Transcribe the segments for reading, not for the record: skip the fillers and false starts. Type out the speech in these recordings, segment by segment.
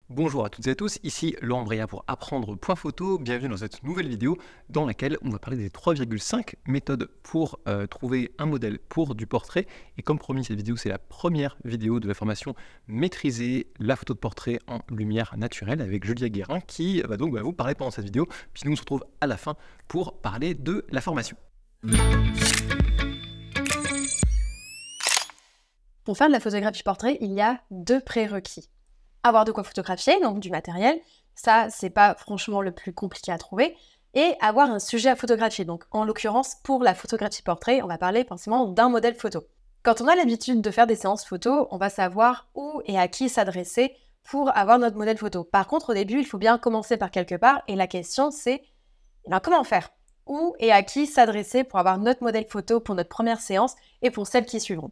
Bonjour à toutes et à tous, ici Laurent Bria pour Apprendre Point Photo. Bienvenue dans cette nouvelle vidéo dans laquelle on va parler des 3,5 méthodes pour trouver un modèle pour du portrait. Et comme promis, cette vidéo, c'est la première vidéo de la formation Maîtriser la photo de portrait en lumière naturelle avec Julia Guérin qui va donc vous parler pendant cette vidéo. Puis nous, on se retrouve à la fin pour parler de la formation. Pour faire de la photographie portrait, il y a deux prérequis. Avoir de quoi photographier, donc du matériel, ça c'est pas franchement le plus compliqué à trouver, et avoir un sujet à photographier. Donc en l'occurrence, pour la photographie portrait, on va parler forcément d'un modèle photo. Quand on a l'habitude de faire des séances photo, on va savoir où et à qui s'adresser pour avoir notre modèle photo. Par contre, au début, il faut bien commencer par quelque part, et la question c'est, comment faire? Où et à qui s'adresser pour avoir notre modèle photo pour notre première séance et pour celles qui suivront.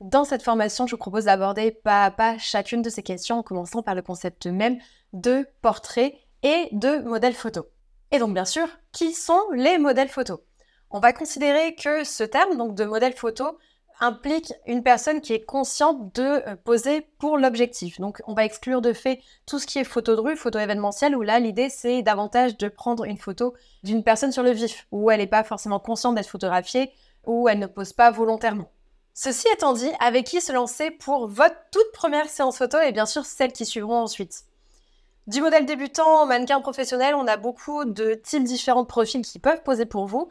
Dans cette formation, je vous propose d'aborder pas à pas chacune de ces questions en commençant par le concept même de portrait et de modèle photo. Et donc bien sûr, qui sont les modèles photo? On va considérer que ce terme, donc de modèle photo, implique une personne qui est consciente de poser pour l'objectif. Donc on va exclure de fait tout ce qui est photo de rue, photo événementielle, où là l'idée c'est davantage de prendre une photo d'une personne sur le vif, où elle n'est pas forcément consciente d'être photographiée, où elle ne pose pas volontairement. Ceci étant dit, avec qui se lancer pour votre toute première séance photo et bien sûr celles qui suivront ensuite. Du modèle débutant au mannequin professionnel, on a beaucoup de types différents de profils qui peuvent poser pour vous,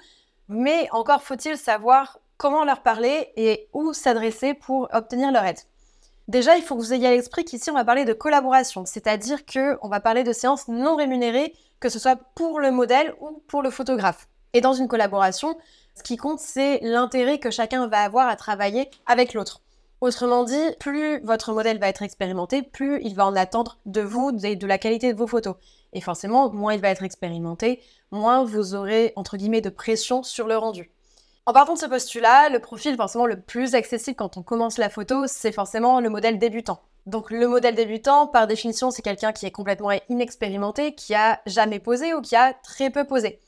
mais encore faut-il savoir comment leur parler et où s'adresser pour obtenir leur aide. Déjà, il faut que vous ayez à l'esprit qu'ici on va parler de collaboration, c'est-à-dire qu'on va parler de séances non rémunérées, que ce soit pour le modèle ou pour le photographe. Et dans une collaboration, ce qui compte, c'est l'intérêt que chacun va avoir à travailler avec l'autre. Autrement dit, plus votre modèle va être expérimenté, plus il va en attendre de vous et de la qualité de vos photos. Et forcément, moins il va être expérimenté, moins vous aurez, entre guillemets, de pression sur le rendu. En partant de ce postulat, le profil forcément le plus accessible quand on commence la photo, c'est forcément le modèle débutant. Donc le modèle débutant, par définition, c'est quelqu'un qui est complètement inexpérimenté, qui a jamais posé ou qui a très peu posé.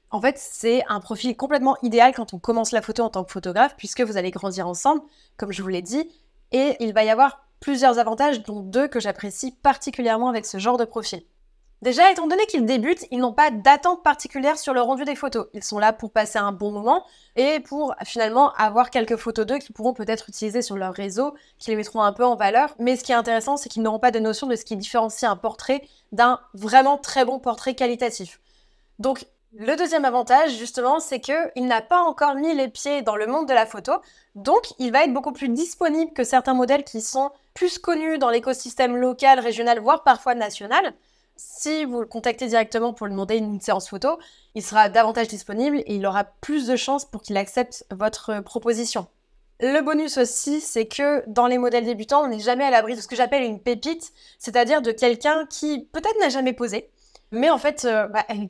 En fait, c'est un profil complètement idéal quand on commence la photo en tant que photographe, puisque vous allez grandir ensemble, comme je vous l'ai dit, et il va y avoir plusieurs avantages, dont deux que j'apprécie particulièrement avec ce genre de profil. Déjà, étant donné qu'ils débutent, ils n'ont pas d'attente particulière sur le rendu des photos. Ils sont là pour passer un bon moment et pour finalement avoir quelques photos d'eux qu'ils pourront peut-être utiliser sur leur réseau, qui les mettront un peu en valeur. Mais ce qui est intéressant, c'est qu'ils n'auront pas de notion de ce qui différencie un portrait d'un vraiment très bon portrait qualitatif. Donc, le deuxième avantage, justement, c'est qu'il n'a pas encore mis les pieds dans le monde de la photo, donc il va être beaucoup plus disponible que certains modèles qui sont plus connus dans l'écosystème local, régional, voire parfois national. Si vous le contactez directement pour lui demander une séance photo, il sera davantage disponible et il aura plus de chances pour qu'il accepte votre proposition. Le bonus aussi, c'est que dans les modèles débutants, on n'est jamais à l'abri de ce que j'appelle une pépite, c'est-à-dire de quelqu'un qui peut-être n'a jamais posé, mais en fait,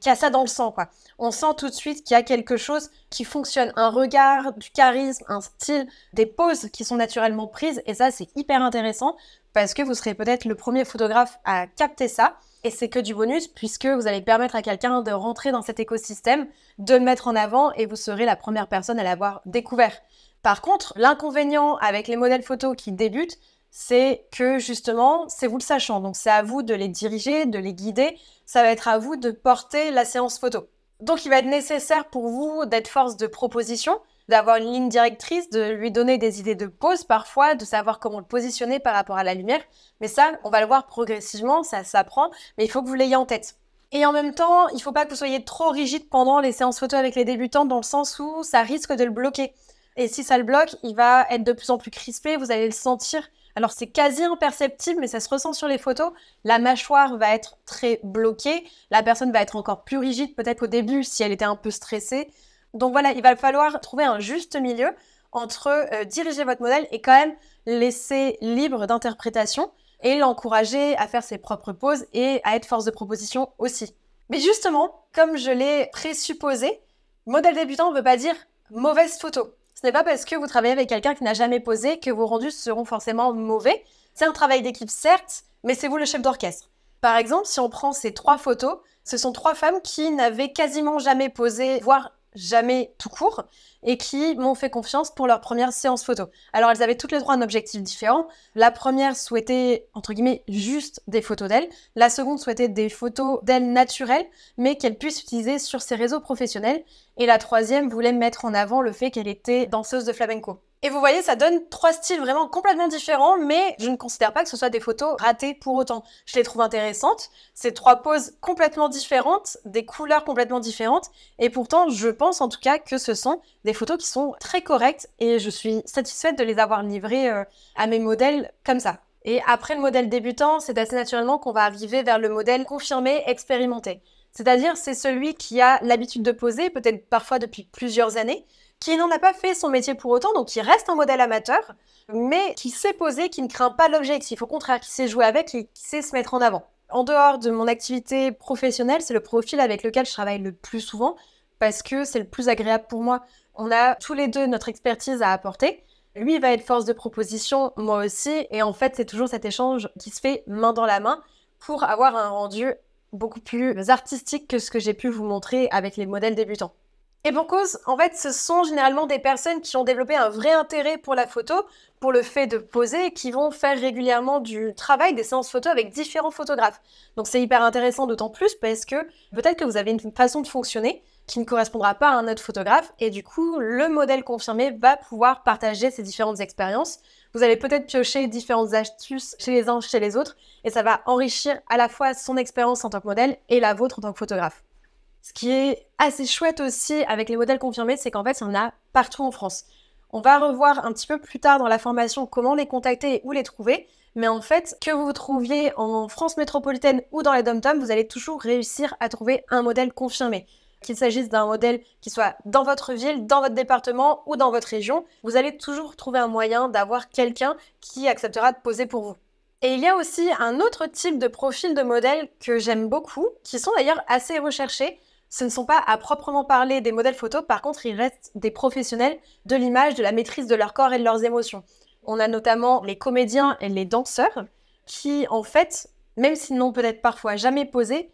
qui a ça dans le sang, quoi. On sent tout de suite qu'il y a quelque chose qui fonctionne. Un regard, du charisme, un style, des poses qui sont naturellement prises. Et ça, c'est hyper intéressant parce que vous serez peut-être le premier photographe à capter ça. Et c'est que du bonus puisque vous allez permettre à quelqu'un de rentrer dans cet écosystème, de le mettre en avant et vous serez la première personne à l'avoir découvert. Par contre, l'inconvénient avec les modèles photos qui débutent, c'est que justement, c'est vous le sachant. Donc c'est à vous de les diriger, de les guider. Ça va être à vous de porter la séance photo. Donc il va être nécessaire pour vous d'être force de proposition, d'avoir une ligne directrice, de lui donner des idées de pose parfois, de savoir comment le positionner par rapport à la lumière. Mais ça, on va le voir progressivement, ça s'apprend, mais il faut que vous l'ayez en tête. Et en même temps, il ne faut pas que vous soyez trop rigide pendant les séances photo avec les débutants dans le sens où ça risque de le bloquer. Et si ça le bloque, il va être de plus en plus crispé, vous allez le sentir. Alors c'est quasi imperceptible, mais ça se ressent sur les photos. La mâchoire va être très bloquée, la personne va être encore plus rigide, peut-être au début si elle était un peu stressée. Donc voilà, il va falloir trouver un juste milieu entre diriger votre modèle et quand même laisser libre d'interprétation et l'encourager à faire ses propres poses et à être force de proposition aussi. Mais justement, comme je l'ai présupposé, modèle débutant ne veut pas dire mauvaise photo. Ce n'est pas parce que vous travaillez avec quelqu'un qui n'a jamais posé que vos rendus seront forcément mauvais. C'est un travail d'équipe certes, mais c'est vous le chef d'orchestre. Par exemple, si on prend ces 3 photos, ce sont 3 femmes qui n'avaient quasiment jamais posé, voire jamais tout court et qui m'ont fait confiance pour leur première séance photo. Alors, elles avaient toutes les trois un objectif différent. La première souhaitait, entre guillemets, juste des photos d'elles. La seconde souhaitait des photos d'elles naturelles, mais qu'elles puissent utiliser sur ses réseaux professionnels. Et la troisième voulait mettre en avant le fait qu'elle était danseuse de flamenco. Et vous voyez, ça donne trois styles vraiment complètement différents, mais je ne considère pas que ce soit des photos ratées pour autant. Je les trouve intéressantes, c'est trois poses complètement différentes, des couleurs complètement différentes, et pourtant, je pense en tout cas que ce sont des photos qui sont très correctes, et je suis satisfaite de les avoir livrées à mes modèles comme ça. Et après le modèle débutant, c'est assez naturellement qu'on va arriver vers le modèle confirmé, expérimenté. C'est-à-dire, c'est celui qui a l'habitude de poser, peut-être parfois depuis plusieurs années, qui n'en a pas fait son métier pour autant, donc qui reste un modèle amateur, mais qui sait poser, qui ne craint pas l'objectif, au contraire, qui sait jouer avec et qui sait se mettre en avant. En dehors de mon activité professionnelle, c'est le profil avec lequel je travaille le plus souvent, parce que c'est le plus agréable pour moi. On a tous les deux notre expertise à apporter. Lui, il va être force de proposition, moi aussi, et en fait, c'est toujours cet échange qui se fait main dans la main pour avoir un rendu beaucoup plus artistique que ce que j'ai pu vous montrer avec les modèles débutants. Et pour cause, en fait, ce sont généralement des personnes qui ont développé un vrai intérêt pour la photo, pour le fait de poser, et qui vont faire régulièrement du travail, des séances photo avec différents photographes. Donc c'est hyper intéressant d'autant plus parce que peut-être que vous avez une façon de fonctionner qui ne correspondra pas à un autre photographe, et du coup, le modèle confirmé va pouvoir partager ses différentes expériences. Vous allez peut-être piocher différentes astuces chez les uns, chez les autres, et ça va enrichir à la fois son expérience en tant que modèle et la vôtre en tant que photographe. Ce qui est assez chouette aussi avec les modèles confirmés, c'est qu'en fait, il y en a partout en France. On va revoir un petit peu plus tard dans la formation comment les contacter et où les trouver, mais en fait, que vous vous trouviez en France métropolitaine ou dans les dom-toms, vous allez toujours réussir à trouver un modèle confirmé. Qu'il s'agisse d'un modèle qui soit dans votre ville, dans votre département ou dans votre région, vous allez toujours trouver un moyen d'avoir quelqu'un qui acceptera de poser pour vous. Et il y a aussi un autre type de profil de modèle que j'aime beaucoup, qui sont d'ailleurs assez recherchés. Ce ne sont pas à proprement parler des modèles photos, par contre, ils restent des professionnels de l'image, de la maîtrise de leur corps et de leurs émotions. On a notamment les comédiens et les danseurs qui, en fait, même s'ils n'ont peut-être parfois jamais posé,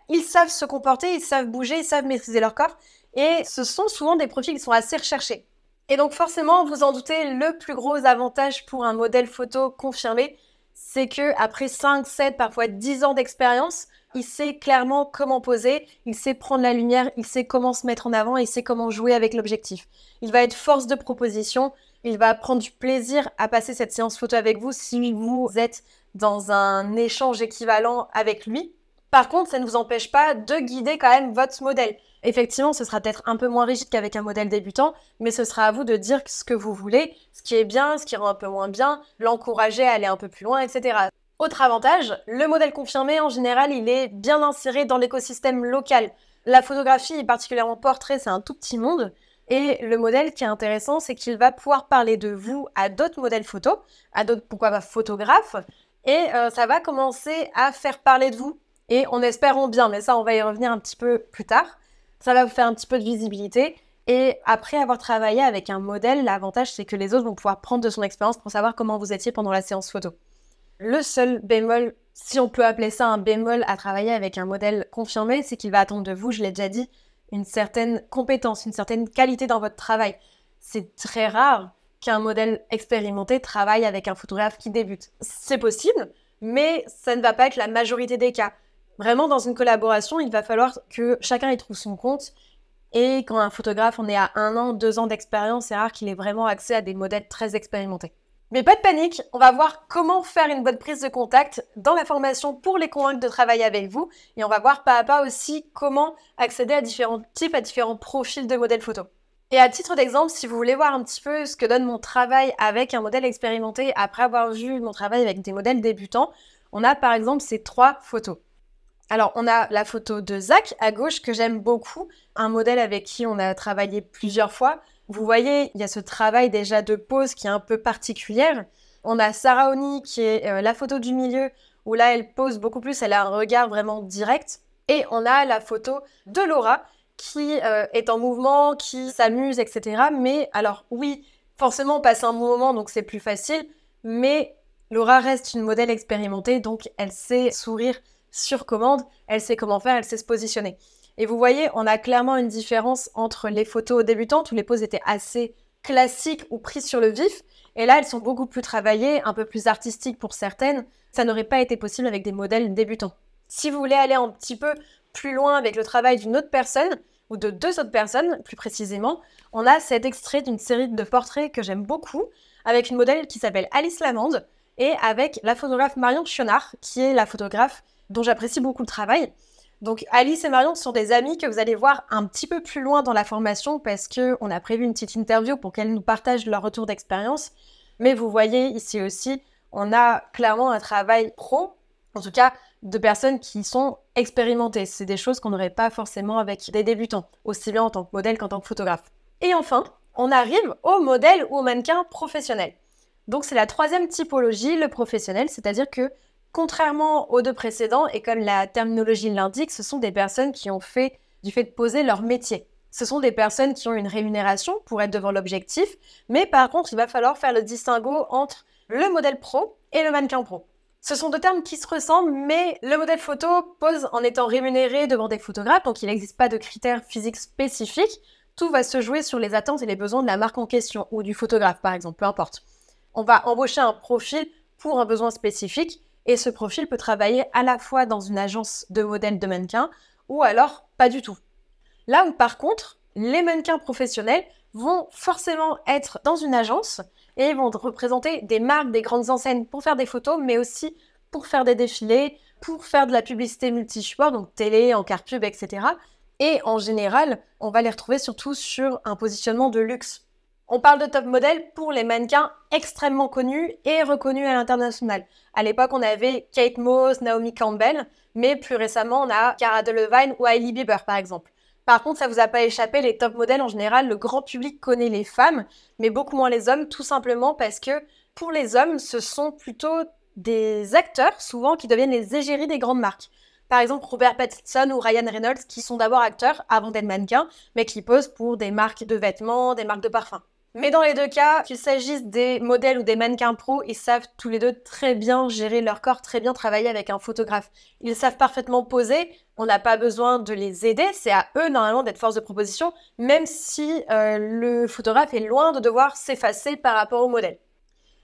ils savent se comporter, ils savent bouger, ils savent maîtriser leur corps, et ce sont souvent des profils qui sont assez recherchés. Et donc forcément, vous en doutez, le plus gros avantage pour un modèle photo confirmé, c'est que après 5, 7, parfois 10 ans d'expérience, il sait clairement comment poser, il sait prendre la lumière, il sait comment se mettre en avant, il sait comment jouer avec l'objectif. Il va être force de proposition, il va prendre du plaisir à passer cette séance photo avec vous si vous êtes dans un échange équivalent avec lui. Par contre, ça ne vous empêche pas de guider quand même votre modèle. Effectivement, ce sera peut-être un peu moins rigide qu'avec un modèle débutant, mais ce sera à vous de dire ce que vous voulez, ce qui est bien, ce qui rend un peu moins bien, l'encourager à aller un peu plus loin, etc. Autre avantage, le modèle confirmé, en général, il est bien inséré dans l'écosystème local. La photographie, et particulièrement portrait, c'est un tout petit monde. Et le modèle qui est intéressant, c'est qu'il va pouvoir parler de vous à d'autres modèles photos, à d'autres, pourquoi pas, photographes, et ça va commencer à faire parler de vous. Et on espère bien, mais ça, on va y revenir un petit peu plus tard. Ça va vous faire un petit peu de visibilité. Et après avoir travaillé avec un modèle, l'avantage, c'est que les autres vont pouvoir prendre de son expérience pour savoir comment vous étiez pendant la séance photo. Le seul bémol, si on peut appeler ça un bémol à travailler avec un modèle confirmé, c'est qu'il va attendre de vous, je l'ai déjà dit, une certaine compétence, une certaine qualité dans votre travail. C'est très rare qu'un modèle expérimenté travaille avec un photographe qui débute. C'est possible, mais ça ne va pas être la majorité des cas. Vraiment, dans une collaboration, il va falloir que chacun y trouve son compte. Et quand un photographe, on est à 1 an, 2 ans d'expérience, c'est rare qu'il ait vraiment accès à des modèles très expérimentés. Mais pas de panique, on va voir comment faire une bonne prise de contact dans la formation pour les convaincre de travailler avec vous. Et on va voir pas à pas aussi comment accéder à différents types, à différents profils de modèles photo. Et à titre d'exemple, si vous voulez voir un petit peu ce que donne mon travail avec un modèle expérimenté après avoir vu mon travail avec des modèles débutants, on a par exemple ces 3 photos. Alors, on a la photo de Zach à gauche que j'aime beaucoup, un modèle avec qui on a travaillé plusieurs fois. Vous voyez, il y a ce travail déjà de pose qui est un peu particulière. On a Sarah Oni qui est la photo du milieu où là, elle pose beaucoup plus, elle a un regard vraiment direct. Et on a la photo de Laura qui est en mouvement, qui s'amuse, etc. Mais alors oui, forcément, on passe un bon moment, donc c'est plus facile. Mais Laura reste une modèle expérimentée, donc elle sait sourire sur commande, elle sait comment faire, elle sait se positionner. Et vous voyez, on a clairement une différence entre les photos débutantes où les poses étaient assez classiques ou prises sur le vif. Et là, elles sont beaucoup plus travaillées, un peu plus artistiques pour certaines. Ça n'aurait pas été possible avec des modèles débutants. Si vous voulez aller un petit peu plus loin avec le travail d'une autre personne, ou de 2 autres personnes, plus précisément, on a cet extrait d'une série de portraits que j'aime beaucoup, avec une modèle qui s'appelle Alice Lamande, et avec la photographe Marion Chionard, qui est la photographe dont j'apprécie beaucoup le travail. Donc Alice et Marion sont des amies que vous allez voir un petit peu plus loin dans la formation, parce qu'on a prévu une petite interview pour qu'elles nous partagent leur retour d'expérience. Mais vous voyez ici aussi, on a clairement un travail pro, en tout cas de personnes qui sont expérimentées. C'est des choses qu'on n'aurait pas forcément avec des débutants, aussi bien en tant que modèle qu'en tant que photographe. Et enfin, on arrive au modèle ou au mannequin professionnel. Donc c'est la 3e typologie, le professionnel, c'est-à-dire que contrairement aux 2 précédents, et comme la terminologie l'indique, ce sont des personnes qui ont fait du fait de poser leur métier. Ce sont des personnes qui ont une rémunération pour être devant l'objectif, mais par contre, il va falloir faire le distinguo entre le modèle pro et le mannequin pro. Ce sont 2 termes qui se ressemblent, mais le modèle photo pose en étant rémunéré devant des photographes, donc il n'existe pas de critères physiques spécifiques. Tout va se jouer sur les attentes et les besoins de la marque en question, ou du photographe par exemple, peu importe. On va embaucher un profil pour un besoin spécifique, et ce profil peut travailler à la fois dans une agence de modèles de mannequins, ou alors pas du tout. Là où par contre, les mannequins professionnels vont forcément être dans une agence, et ils vont représenter des marques, des grandes enseignes pour faire des photos, mais aussi pour faire des défilés, pour faire de la publicité multi-support, donc télé, encart pub, etc. Et en général, on va les retrouver surtout sur un positionnement de luxe. On parle de top modèle pour les mannequins extrêmement connus et reconnus à l'international. À l'époque, on avait Kate Moss, Naomi Campbell, mais plus récemment, on a Cara Delevingne ou Hailey Bieber, par exemple. Par contre, ça vous a pas échappé, les top modèles, en général, le grand public connaît les femmes, mais beaucoup moins les hommes, tout simplement parce que pour les hommes, ce sont plutôt des acteurs, souvent, qui deviennent les égéries des grandes marques. Par exemple, Robert Pattinson ou Ryan Reynolds, qui sont d'abord acteurs avant d'être mannequins, mais qui posent pour des marques de vêtements, des marques de parfums. Mais dans les 2 cas, qu'il s'agisse des modèles ou des mannequins pros, ils savent tous les 2 très bien gérer leur corps, très bien travailler avec un photographe. Ils savent parfaitement poser, on n'a pas besoin de les aider, c'est à eux normalement d'être force de proposition, même si le photographe est loin de devoir s'effacer par rapport au modèle.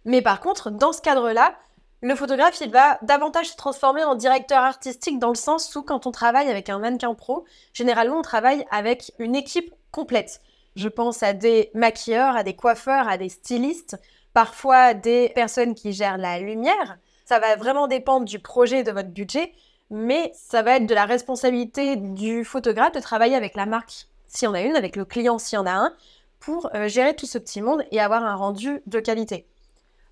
Mais par contre, dans ce cadre-là, le photographe, il va davantage se transformer en directeur artistique dans le sens où quand on travaille avec un mannequin pro, généralement on travaille avec une équipe complète. Je pense à des maquilleurs, à des coiffeurs, à des stylistes, parfois à des personnes qui gèrent la lumière. Ça va vraiment dépendre du projet et de votre budget, mais ça va être de la responsabilité du photographe de travailler avec la marque, s'il y en a une, avec le client, s'il y en a un, pour gérer tout ce petit monde et avoir un rendu de qualité.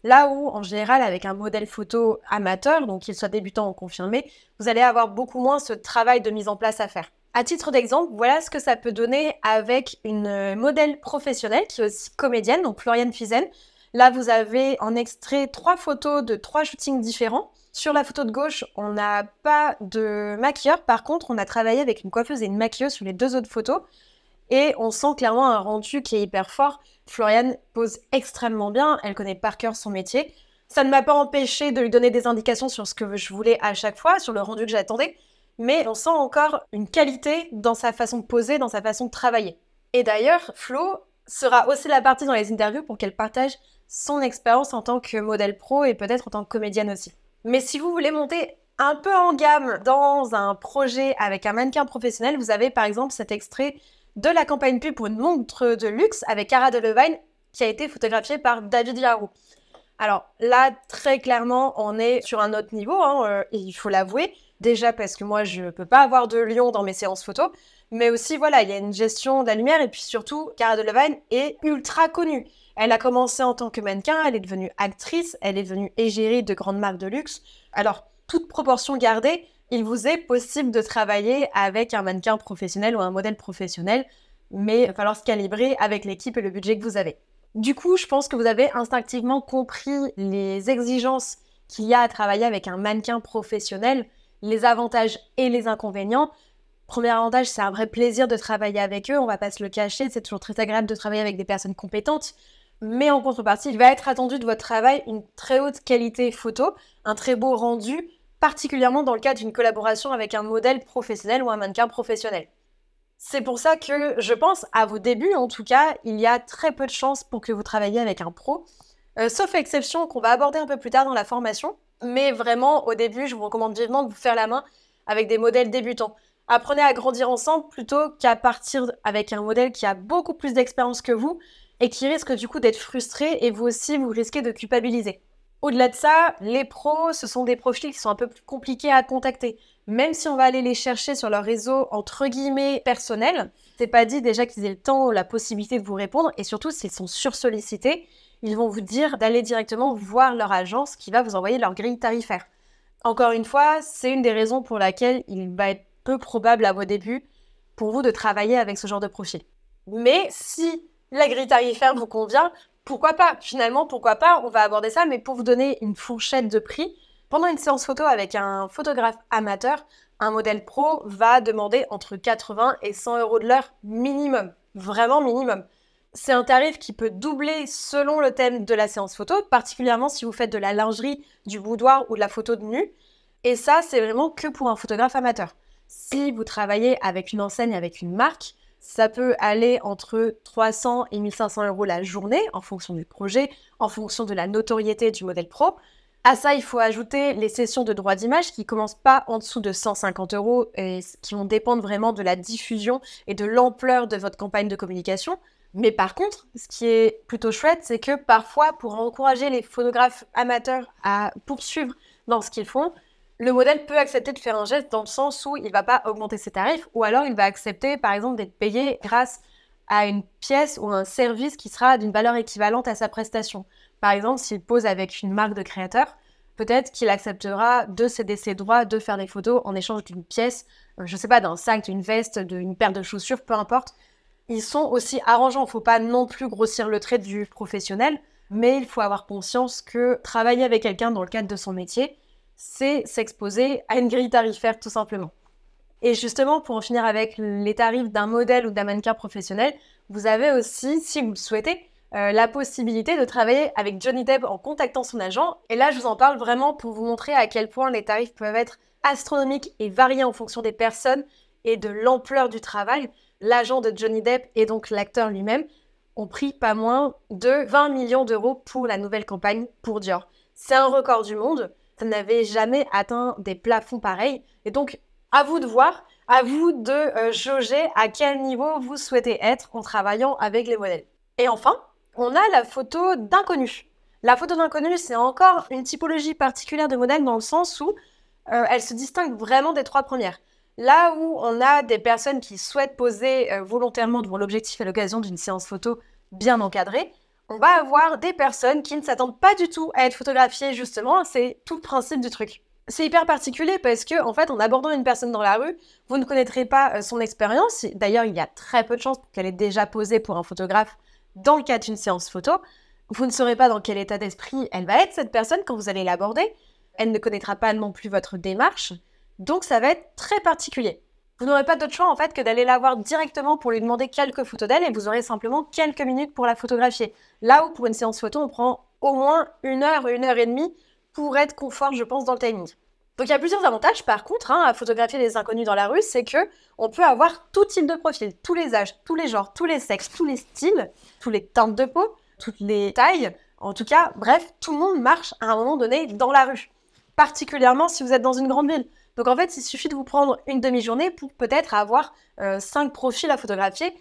Là où, en général, avec un modèle photo amateur, donc qu'il soit débutant ou confirmé, vous allez avoir beaucoup moins ce travail de mise en place à faire. À titre d'exemple, voilà ce que ça peut donner avec une modèle professionnelle qui est aussi comédienne, donc Floriane Fizen. Là, vous avez en extrait 3 photos de 3 shootings différents. Sur la photo de gauche, on n'a pas de maquilleur. Par contre, on a travaillé avec une coiffeuse et une maquilleuse sur les 2 autres photos. Et on sent clairement un rendu qui est hyper fort. Floriane pose extrêmement bien, elle connaît par cœur son métier. Ça ne m'a pas empêché de lui donner des indications sur ce que je voulais à chaque fois, sur le rendu que j'attendais. Mais on sent encore une qualité dans sa façon de poser, dans sa façon de travailler. Et d'ailleurs, Flo sera aussi la partie dans les interviews pour qu'elle partage son expérience en tant que modèle pro et peut-être en tant que comédienne aussi. Mais si vous voulez monter un peu en gamme dans un projet avec un mannequin professionnel, vous avez par exemple cet extrait de la campagne pub pour une montre de luxe avec Cara Delevingne qui a été photographiée par David Yarrow. Alors là, très clairement, on est sur un autre niveau, et il faut l'avouer. Déjà parce que moi, je peux pas avoir de lion dans mes séances photos, mais aussi, voilà, il y a une gestion de la lumière, et puis surtout, Cara Delevingne est ultra connue. Elle a commencé en tant que mannequin, elle est devenue actrice, elle est devenue égérie de grandes marques de luxe. Alors, toute proportion gardée, il vous est possible de travailler avec un mannequin professionnel ou un modèle professionnel, mais il va falloir se calibrer avec l'équipe et le budget que vous avez. Du coup, je pense que vous avez instinctivement compris les exigences qu'il y a à travailler avec un mannequin professionnel, les avantages et les inconvénients. Premier avantage, c'est un vrai plaisir de travailler avec eux, on va pas se le cacher, c'est toujours très agréable de travailler avec des personnes compétentes, mais en contrepartie, il va être attendu de votre travail une très haute qualité photo, un très beau rendu, particulièrement dans le cadre d'une collaboration avec un modèle professionnel ou un mannequin professionnel. C'est pour ça que je pense, à vos débuts en tout cas, il y a très peu de chances pour que vous travailliez avec un pro, sauf exception qu'on va aborder un peu plus tard dans la formation. Mais vraiment, au début, je vous recommande vivement de vous faire la main avec des modèles débutants. Apprenez à grandir ensemble plutôt qu'à partir avec un modèle qui a beaucoup plus d'expérience que vous et qui risque du coup d'être frustré et vous aussi, vous risquez de culpabiliser. Au-delà de ça, les pros, ce sont des profils qui sont un peu plus compliqués à contacter. Même si on va aller les chercher sur leur réseau entre guillemets personnel, c'est pas dit déjà qu'ils aient le temps ou la possibilité de vous répondre et surtout s'ils sont sursollicités, ils vont vous dire d'aller directement voir leur agence qui va vous envoyer leur grille tarifaire. Encore une fois, c'est une des raisons pour laquelle il va être peu probable à vos débuts pour vous de travailler avec ce genre de profil. Mais si la grille tarifaire vous convient, pourquoi pas? Finalement, pourquoi pas? On va aborder ça, mais pour vous donner une fourchette de prix, pendant une séance photo avec un photographe amateur, un modèle pro va demander entre 80 et 100 euros de l'heure minimum. Vraiment minimum. C'est un tarif qui peut doubler selon le thème de la séance photo, particulièrement si vous faites de la lingerie, du boudoir ou de la photo de nu. Et ça, c'est vraiment que pour un photographe amateur. Si vous travaillez avec une enseigne, avec une marque, ça peut aller entre 300 et 1500 euros la journée en fonction du projet, en fonction de la notoriété du modèle pro. À ça, il faut ajouter les sessions de droit d'image qui commencent pas en dessous de 150 euros et qui vont dépendre vraiment de la diffusion et de l'ampleur de votre campagne de communication. Mais par contre, ce qui est plutôt chouette, c'est que parfois, pour encourager les photographes amateurs à poursuivre dans ce qu'ils font, le modèle peut accepter de faire un geste dans le sens où il ne va pas augmenter ses tarifs ou alors il va accepter, par exemple, d'être payé grâce à une pièce ou un service qui sera d'une valeur équivalente à sa prestation. Par exemple, s'il pose avec une marque de créateur, peut-être qu'il acceptera de céder ses droits de faire des photos en échange d'une pièce, je ne sais pas, d'un sac, d'une veste, d'une paire de chaussures, peu importe. Ils sont aussi arrangeants. Il ne faut pas non plus grossir le trait du professionnel, mais il faut avoir conscience que travailler avec quelqu'un dans le cadre de son métier, c'est s'exposer à une grille tarifaire tout simplement. Et justement, pour en finir avec les tarifs d'un modèle ou d'un mannequin professionnel, vous avez aussi, si vous le souhaitez, la possibilité de travailler avec Johnny Depp en contactant son agent. Et là, je vous en parle vraiment pour vous montrer à quel point les tarifs peuvent être astronomiques et variés en fonction des personnes et de l'ampleur du travail. L'agent de Johnny Depp et donc l'acteur lui-même ont pris pas moins de 20 millions d'euros pour la nouvelle campagne pour Dior. C'est un record du monde. Ça n'avait jamais atteint des plafonds pareils. Et donc, à vous de voir, à vous de jauger à quel niveau vous souhaitez être en travaillant avec les modèles. Et enfin, on a la photo d'inconnu. La photo d'inconnu, c'est encore une typologie particulière de modèle dans le sens où elle se distingue vraiment des trois premières. Là où on a des personnes qui souhaitent poser volontairement devant l'objectif à l'occasion d'une séance photo bien encadrée, on va avoir des personnes qui ne s'attendent pas du tout à être photographiées justement, c'est tout le principe du truc. C'est hyper particulier parce que, en fait, en abordant une personne dans la rue, vous ne connaîtrez pas son expérience. D'ailleurs, il y a très peu de chances qu'elle ait déjà posé pour un photographe dans le cadre d'une séance photo. Vous ne saurez pas dans quel état d'esprit elle va être, cette personne, quand vous allez l'aborder. Elle ne connaîtra pas non plus votre démarche. Donc, ça va être très particulier. Vous n'aurez pas d'autre choix, en fait, que d'aller la voir directement pour lui demander quelques photos d'elle et vous aurez simplement quelques minutes pour la photographier. Là où, pour une séance photo, on prend au moins 1 heure, 1 heure et demie pour être confort, je pense, dans le timing. Donc il y a plusieurs avantages par contre à photographier des inconnus dans la rue, c'est que on peut avoir tout type de profil, tous les âges, tous les genres, tous les sexes, tous les styles, toutes les teintes de peau, toutes les tailles, en tout cas, bref, tout le monde marche à un moment donné dans la rue, particulièrement si vous êtes dans une grande ville. Donc en fait, il suffit de vous prendre une demi-journée pour peut-être avoir 5 profils à photographier,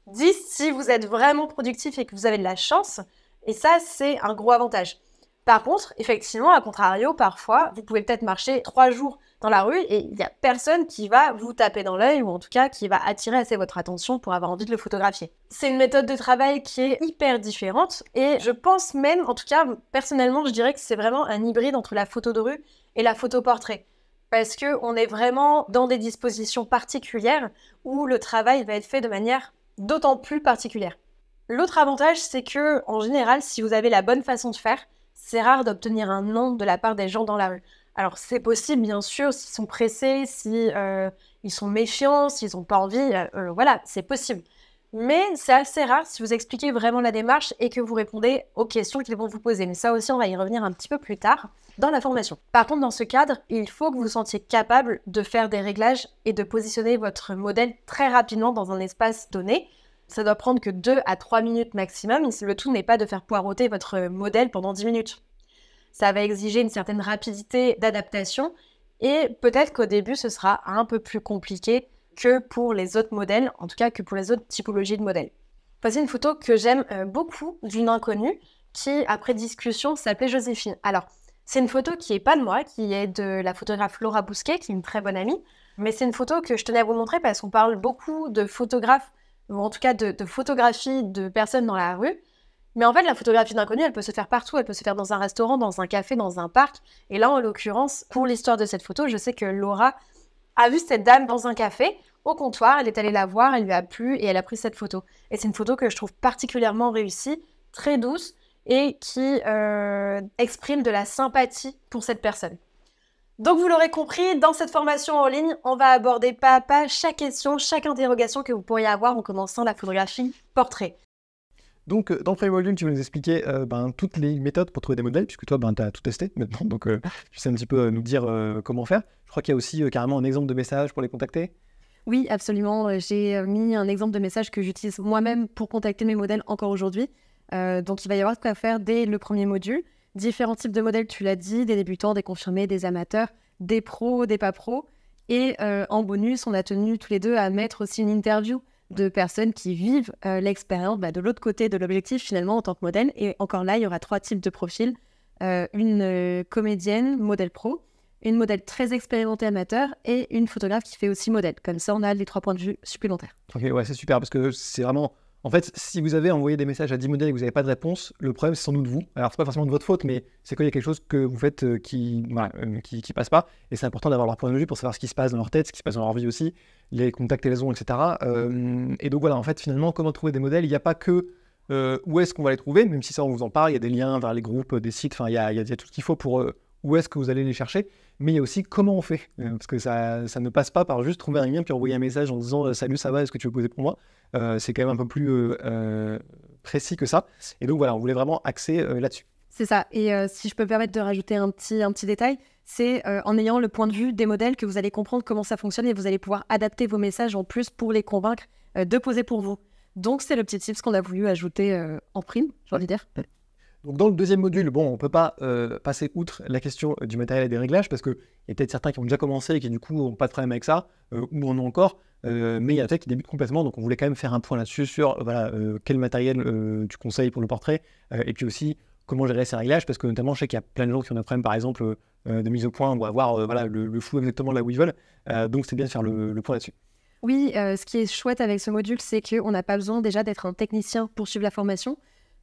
10 si vous êtes vraiment productif et que vous avez de la chance, et ça c'est un gros avantage. Par contre, effectivement, à contrario, parfois, vous pouvez peut-être marcher 3 jours dans la rue et il n'y a personne qui va vous taper dans l'œil ou en tout cas qui va attirer assez votre attention pour avoir envie de le photographier. C'est une méthode de travail qui est hyper différente et je pense même, en tout cas, personnellement, je dirais que c'est vraiment un hybride entre la photo de rue et la photo portrait. Parce qu'on est vraiment dans des dispositions particulières où le travail va être fait de manière d'autant plus particulière. L'autre avantage, c'est que, en général, si vous avez la bonne façon de faire, c'est rare d'obtenir un non de la part des gens dans la rue. Alors c'est possible bien sûr s'ils sont pressés, si ils sont méfiants, s'ils n'ont pas envie, voilà, c'est possible. Mais c'est assez rare si vous expliquez vraiment la démarche et que vous répondez aux questions qu'ils vont vous poser. Mais ça aussi, on va y revenir un petit peu plus tard dans la formation. Par contre, dans ce cadre, il faut que vous vous sentiez capable de faire des réglages et de positionner votre modèle très rapidement dans un espace donné. Ça doit prendre que 2 à 3 minutes maximum. Le tout n'est pas de faire poireauter votre modèle pendant 10 minutes. Ça va exiger une certaine rapidité d'adaptation et peut-être qu'au début, ce sera un peu plus compliqué que pour les autres modèles, en tout cas que pour les autres typologies de modèles. Voici une photo que j'aime beaucoup d'une inconnue qui, après discussion, s'appelait Joséphine. Alors, c'est une photo qui n'est pas de moi, qui est de la photographe Laura Bousquet, qui est une très bonne amie, mais c'est une photo que je tenais à vous montrer parce qu'on parle beaucoup de photographes, ou en tout cas de photographie de personnes dans la rue. Mais en fait, la photographie d'inconnu, elle peut se faire partout. Elle peut se faire dans un restaurant, dans un café, dans un parc. Et là, en l'occurrence, pour l'histoire de cette photo, je sais que Laura a vu cette dame dans un café, au comptoir, elle est allée la voir, elle lui a plu et elle a pris cette photo. Et c'est une photo que je trouve particulièrement réussie, très douce et qui exprime de la sympathie pour cette personne. Donc vous l'aurez compris, dans cette formation en ligne, on va aborder pas à pas chaque question, chaque interrogation que vous pourriez avoir en commençant la photographie portrait. Donc, dans le premier module, tu vas nous expliquer toutes les méthodes pour trouver des modèles, puisque toi, tu as tout testé maintenant, donc tu sais un petit peu nous dire comment faire. Je crois qu'il y a aussi carrément un exemple de message pour les contacter. Oui, absolument. J'ai mis un exemple de message que j'utilise moi-même pour contacter mes modèles encore aujourd'hui. Donc, il va y avoir de quoi faire dès le premier module. Différents types de modèles, tu l'as dit, des débutants, des confirmés, des amateurs, des pros, des pas pros. Et en bonus, on a tenu tous les deux à mettre aussi une interview de personnes qui vivent l'expérience de l'autre côté de l'objectif finalement en tant que modèle. Et encore là, il y aura 3 types de profils. Une comédienne, modèle pro, une modèle très expérimentée amateur et une photographe qui fait aussi modèle. Comme ça, on a les 3 points de vue supplémentaires. Ok, ouais, c'est super parce que c'est vraiment... En fait, si vous avez envoyé des messages à 10 modèles et que vous n'avez pas de réponse, le problème, c'est sans doute vous. Alors, c'est pas forcément de votre faute, mais c'est qu'il y a quelque chose que vous faites qui passe pas. Et c'est important d'avoir leur point de vue pour savoir ce qui se passe dans leur tête, ce qui se passe dans leur vie aussi, les contacts et les ondes, etc. Et donc, voilà, en fait, finalement, comment trouver des modèles? Il n'y a pas que où est-ce qu'on va les trouver, même si ça, on vous en parle. Il y a des liens vers les groupes, des sites, enfin, il y a tout ce qu'il faut pour où est-ce que vous allez les chercher. Mais il y a aussi comment on fait. Parce que ça ne passe pas par juste trouver un lien puis envoyer un message en disant salut, ça va, est-ce que tu veux poser pour moi? C'est quand même un peu plus précis que ça. Et donc voilà, on voulait vraiment axer là-dessus. C'est ça. Et si je peux me permettre de rajouter un petit détail, c'est en ayant le point de vue des modèles que vous allez comprendre comment ça fonctionne et vous allez pouvoir adapter vos messages en plus pour les convaincre de poser pour vous. Donc c'est le petit tips qu'on a voulu ajouter en prime, j'ai envie de dire. Donc dans le deuxième module, bon, on ne peut pas passer outre la question du matériel et des réglages parce qu'il y a peut-être certains qui ont déjà commencé et qui du coup n'ont pas de problème avec ça, ou en ont encore, mais il y a peut-être qui débutent complètement, donc on voulait quand même faire un point là-dessus sur quel matériel tu conseilles pour le portrait, et puis aussi comment gérer ces réglages, parce que notamment je sais qu'il y a plein de gens qui ont un problème par exemple de mise au point ou avoir le flou exactement là où ils veulent, donc c'est bien de faire le point là-dessus. Oui, ce qui est chouette avec ce module, c'est qu'on n'a pas besoin déjà d'être un technicien pour suivre la formation.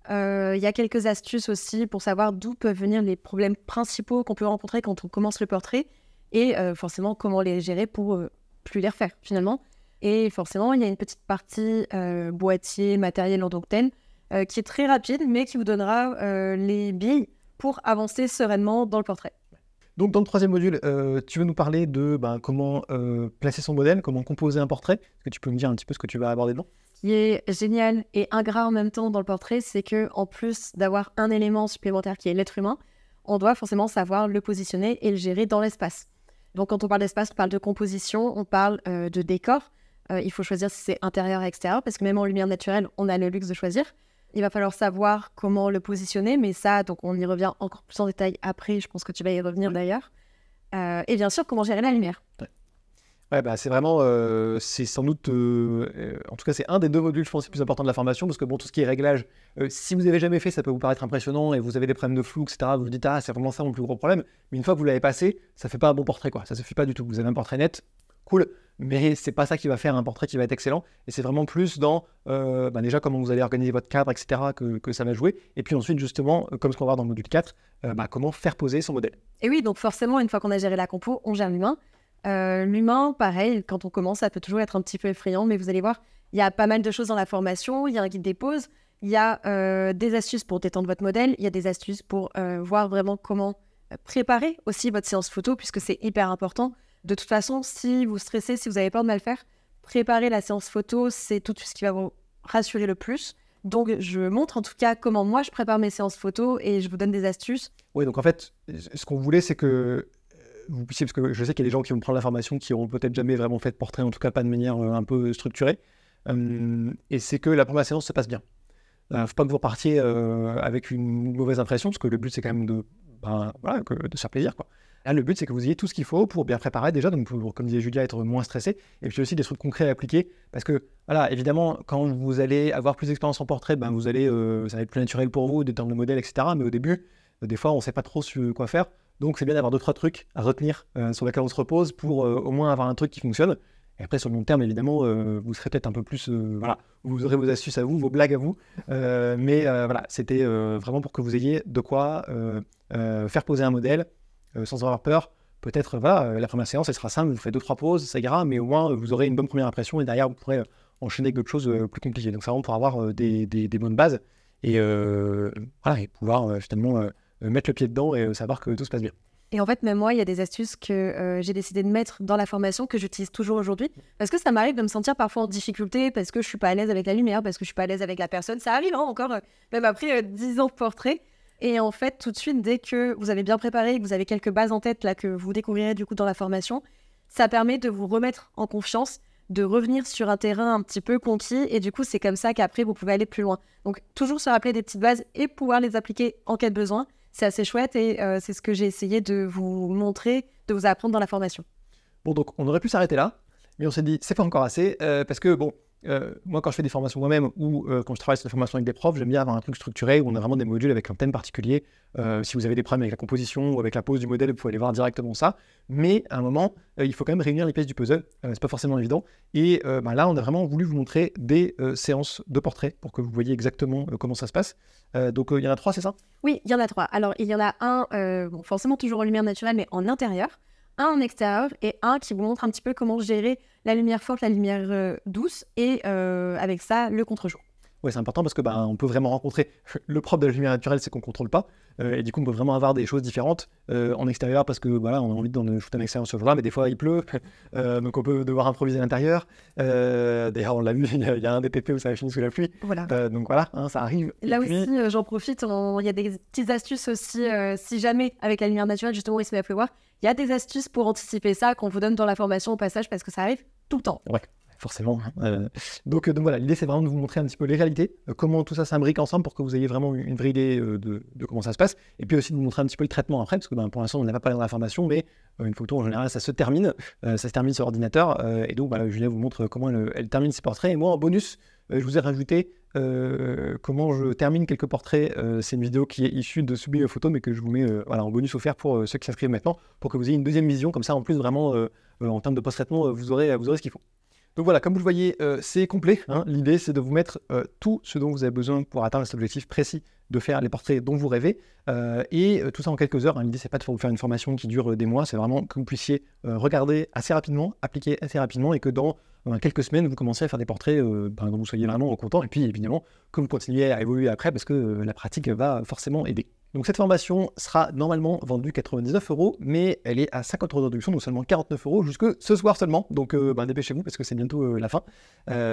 Il y a quelques astuces aussi pour savoir d'où peuvent venir les problèmes principaux qu'on peut rencontrer quand on commence le portrait et forcément comment les gérer pour plus les refaire finalement. Et forcément, il y a une petite partie boîtier, matériel en tant que tel qui est très rapide mais qui vous donnera les billes pour avancer sereinement dans le portrait. Donc dans le troisième module, tu veux nous parler de comment placer son modèle, comment composer un portrait. Est-ce que tu peux me dire un petit peu ce que tu vas aborder dedans? Ce qui est génial et ingrat en même temps dans le portrait, c'est qu'en plus d'avoir un élément supplémentaire qui est l'être humain, on doit forcément savoir le positionner et le gérer dans l'espace. Donc quand on parle d'espace, on parle de composition, on parle de décor. Il faut choisir si c'est intérieur ou extérieur, parce que même en lumière naturelle, on a le luxe de choisir. Il va falloir savoir comment le positionner, mais ça, donc on y revient encore plus en détail après, je pense que tu vas y revenir d'ailleurs. Et bien sûr, comment gérer la lumière. Ouais, c'est vraiment, c'est sans doute, en tout cas c'est un des 2 modules je pense les plus importants de la formation, parce que bon, tout ce qui est réglage, si vous n'avez jamais fait, ça peut vous paraître impressionnant et vous avez des problèmes de flou, etc. Vous vous dites c'est vraiment ça mon plus gros problème, mais une fois que vous l'avez passé, ça fait pas un bon portrait quoi, ça suffit pas du tout. Vous avez un portrait net, cool, mais c'est pas ça qui va faire un portrait qui va être excellent, et c'est vraiment plus dans déjà comment vous allez organiser votre cadre, etc. que ça va jouer, et puis ensuite justement, comme ce qu'on va voir dans le module 4, comment faire poser son modèle. Et oui, donc forcément, une fois qu'on a géré la compo, on gère l'humain. L'humain, pareil, quand on commence, ça peut toujours être un petit peu effrayant, mais vous allez voir, il y a pas mal de choses dans la formation, il y a un guide des poses, il y a des astuces pour détendre votre modèle, il y a des astuces pour voir vraiment comment préparer aussi votre séance photo, puisque c'est hyper important. De toute façon, si vous stressez, si vous avez peur de mal faire, préparer la séance photo, c'est tout de suite ce qui va vous rassurer le plus. Donc, je montre en tout cas comment moi je prépare mes séances photos et je vous donne des astuces. Oui, donc en fait, ce qu'on voulait, c'est que vous puissiez, parce que je sais qu'il y a des gens qui vont prendre la formation qui n'auront peut-être jamais vraiment fait de portrait, en tout cas pas de manière un peu structurée, et c'est que la première séance se passe bien. Il ne faut pas que vous repartiez avec une mauvaise impression, parce que le but, c'est quand même de se faire plaisir, quoi. Là, le but, c'est que vous ayez tout ce qu'il faut pour bien préparer déjà, donc pour, comme disait Julia, être moins stressé, et puis aussi des trucs concrets à appliquer, parce que, voilà, évidemment, quand vous allez avoir plus d'expérience en portrait, ça va être plus naturel pour vous, d'étendre le modèle, etc. Mais au début, des fois, on ne sait pas trop quoi faire, donc c'est bien d'avoir 2-3 trucs à retenir sur lesquels on se repose pour au moins avoir un truc qui fonctionne. Et après, sur le long terme, évidemment, vous serez peut-être un peu plus... vous aurez vos astuces à vous, vos blagues à vous. Voilà, c'était vraiment pour que vous ayez de quoi faire poser un modèle sans avoir peur. Peut-être, la première séance, elle sera simple, vous faites 2-3 pauses, ça ira, mais au moins, vous aurez une bonne première impression et derrière, vous pourrez enchaîner avec d'autres choses plus compliquées. Donc, c'est vraiment pour avoir des bonnes bases et pouvoir finalement mettre le pied dedans et savoir que tout se passe bien. Et en fait, même moi, il y a des astuces que j'ai décidé de mettre dans la formation que j'utilise toujours aujourd'hui. Parce que ça m'arrive de me sentir parfois en difficulté, parce que je suis pas à l'aise avec la lumière, parce que je suis pas à l'aise avec la personne. Ça arrive encore, même après 10 ans de portrait. Et en fait, tout de suite, dès que vous avez bien préparé, que vous avez quelques bases en tête là, que vous découvrirez du coup dans la formation, ça permet de vous remettre en confiance, de revenir sur un terrain un petit peu conquis. Et du coup, c'est comme ça qu'après, vous pouvez aller plus loin. Donc, toujours se rappeler des petites bases et pouvoir les appliquer en cas de besoin. C'est assez chouette et c'est ce que j'ai essayé de vous montrer, de vous apprendre dans la formation. Bon, donc on aurait pu s'arrêter là, mais on s'est dit, c'est pas encore assez, parce que moi quand je fais des formations moi-même ou quand je travaille sur des formations avec des profs, j'aime bien avoir un truc structuré où on a vraiment des modules avec un thème particulier. Si vous avez des problèmes avec la composition ou avec la pose du modèle, vous pouvez aller voir directement ça. Mais à un moment, il faut quand même réunir les pièces du puzzle. C'est pas forcément évident. Et là, on a vraiment voulu vous montrer des séances de portrait pour que vous voyez exactement comment ça se passe. Donc il y en a 3, c'est ça? Oui, il y en a 3. Alors, il y en a un, forcément toujours en lumière naturelle, mais en intérieur, un en extérieur et un qui vous montre un petit peu comment gérer la lumière forte, la lumière douce et avec ça, le contre-jour. Oui, c'est important parce que on peut vraiment rencontrer le propre de la lumière naturelle, c'est qu'on ne contrôle pas. Et du coup, on peut vraiment avoir des choses différentes en extérieur parce que on a envie de shooter en extérieur ce jour-là, mais des fois il pleut, donc on peut devoir improviser à l'intérieur. D'ailleurs, on l'a vu, il y a un DTP où ça a fini sous la pluie. Voilà. Donc voilà, ça arrive. Là aussi, j'en profite, il y a des petites astuces aussi, si jamais avec la lumière naturelle, justement, il se met à pleuvoir, il y a des astuces pour anticiper ça qu'on vous donne dans la formation au passage parce que ça arrive tout le temps. Ouais. Forcément. Donc voilà, l'idée c'est vraiment de vous montrer un petit peu les réalités, comment tout ça s'imbrique ensemble pour que vous ayez vraiment une vraie idée de comment ça se passe, et puis aussi de vous montrer un petit peu le traitement après, parce que pour l'instant on n'a pas parlé dans la formation, mais une photo en général ça se termine sur ordinateur, et donc Julia vous montre comment elle termine ses portraits, et moi en bonus, je vous ai rajouté comment je termine quelques portraits. C'est une vidéo qui est issue de Sublime Photo, mais que je vous mets en bonus offert pour ceux qui s'inscrivent maintenant, pour que vous ayez une deuxième vision, comme ça en plus vraiment en termes de post-traitement, vous aurez ce qu'il faut. Donc voilà, comme vous le voyez, c'est complet. L'idée, c'est de vous mettre tout ce dont vous avez besoin pour atteindre cet objectif précis de faire les portraits dont vous rêvez. Et tout ça en quelques heures. L'idée, c'est pas de vous faire une formation qui dure des mois. C'est vraiment que vous puissiez regarder assez rapidement, appliquer assez rapidement et que dans quelques semaines, vous commencez à faire des portraits dont vous soyez vraiment content. Et puis, évidemment, que vous continuez à évoluer après parce que la pratique va forcément aider. Donc cette formation sera normalement vendue 99 €, mais elle est à 50 € de réduction, donc seulement 49 € jusque ce soir seulement. Donc dépêchez-vous parce que c'est bientôt la fin,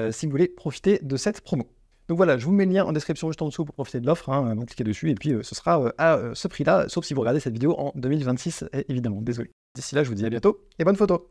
si vous voulez profiter de cette promo. Donc voilà, je vous mets le lien en description juste en dessous pour profiter de l'offre, donc cliquez dessus et puis ce sera à ce prix-là, sauf si vous regardez cette vidéo en 2026, évidemment, désolé. D'ici là, je vous dis à bientôt et bonne photo.